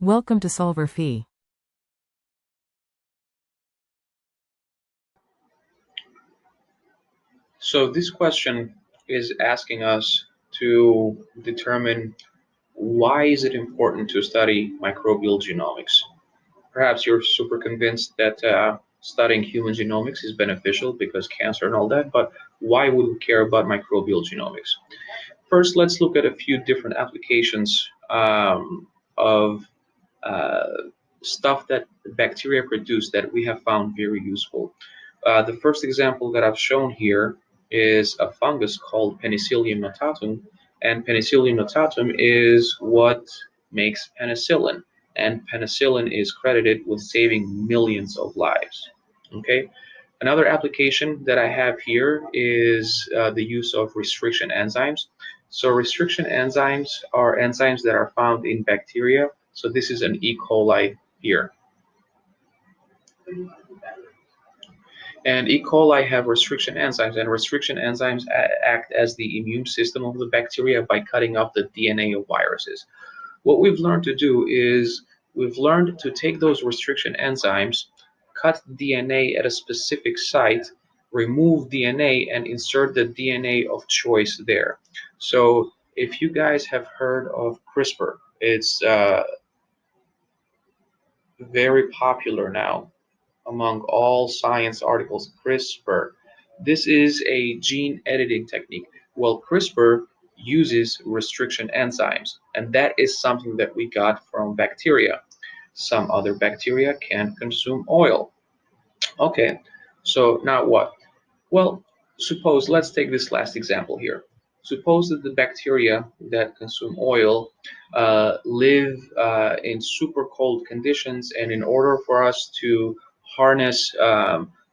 Welcome to solverfy. So this question is asking us to determine why is it important to study microbial genomics. Perhaps you're super convinced that studying human genomics is beneficial because cancer and all that, but why would we care about microbial genomics? First, let's look at a few different applications of uh, stuff that bacteria produce that we have found very useful. The first example that I've shown here is a fungus called Penicillium notatum, and Penicillium notatum is what makes penicillin, and penicillin is credited with saving millions of lives. Okay. Another application that I have here is the use of restriction enzymes. So restriction enzymes are enzymes that are found in bacteria. So this is an E. coli here. And E. coli have restriction enzymes, and restriction enzymes act as the immune system of the bacteria by cutting off the DNA of viruses. What we've learned to do is we've learned to take those restriction enzymes, cut DNA at a specific site, remove DNA, and insert the DNA of choice there. So if you guys have heard of CRISPR, it's very popular now among all science articles. CRISPR. This is a gene editing technique. Well, CRISPR uses restriction enzymes, and that is something that we got from bacteria. Some other bacteria can consume oil. Okay, so now what? Well, let's take this last example here. Suppose that the bacteria that consume oil live in super cold conditions, and in order for us to harness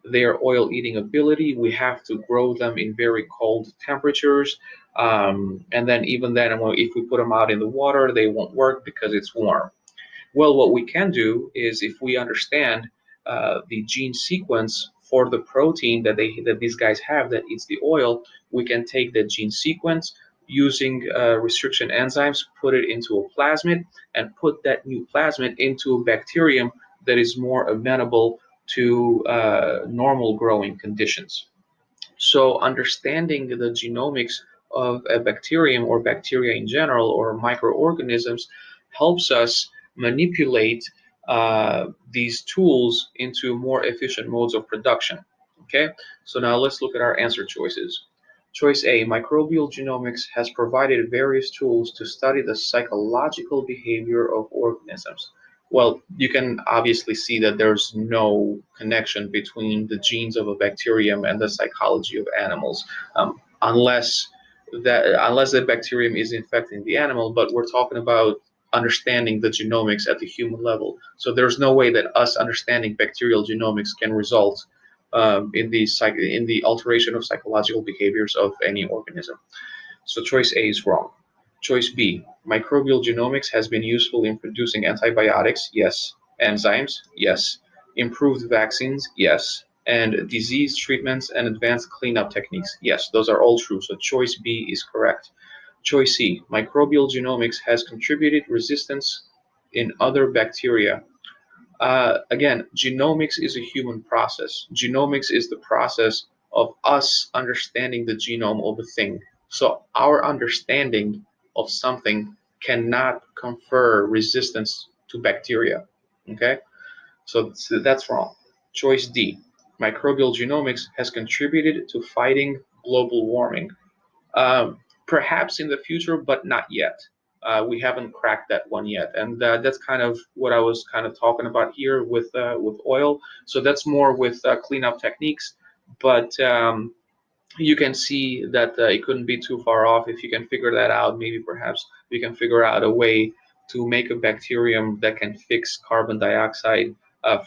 their oil eating ability, we have to grow them in very cold temperatures. And then, even then, if we put them out in the water, they won't work because it's warm. Well, what we can do is if we understand the gene sequence for the protein that these guys have that eats the oil, we can take the gene sequence using restriction enzymes, put it into a plasmid, and put that new plasmid into a bacterium that is more amenable to normal growing conditions. So understanding the genomics of a bacterium or bacteria in general or microorganisms helps us manipulate these tools into more efficient modes of production. Okay, so now let's look at our answer choices. Choice A, microbial genomics has provided various tools to study the psychological behavior of organisms. Well, you can obviously see that there's no connection between the genes of a bacterium and the psychology of animals, unless the bacterium is infecting the animal. But we're talking about understanding the genomics at the human level. So there's no way that us understanding bacterial genomics can result in the alteration of psychological behaviors of any organism. So choice A is wrong. Choice B, microbial genomics has been useful in producing antibiotics, yes. Enzymes, yes. Improved vaccines, yes. And disease treatments and advanced cleanup techniques, yes. Those are all true. So choice B is correct. Choice C, microbial genomics has contributed resistance in other bacteria. Again, genomics is a human process. Genomics is the process of us understanding the genome of a thing. So our understanding of something cannot confer resistance to bacteria. Okay, so that's wrong. Choice D, microbial genomics has contributed to fighting global warming. Perhaps in the future, but not yet. We haven't cracked that one yet, and that's kind of what I was kind of talking about here with oil. So that's more with cleanup techniques, but you can see that it couldn't be too far off. If you can figure that out, maybe perhaps we can figure out a way to make a bacterium that can fix carbon dioxide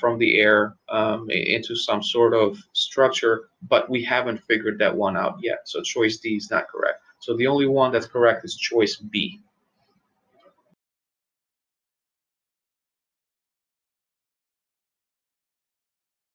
from the air into some sort of structure, but we haven't figured that one out yet. So choice D is not correct. So the only one that's correct is choice B.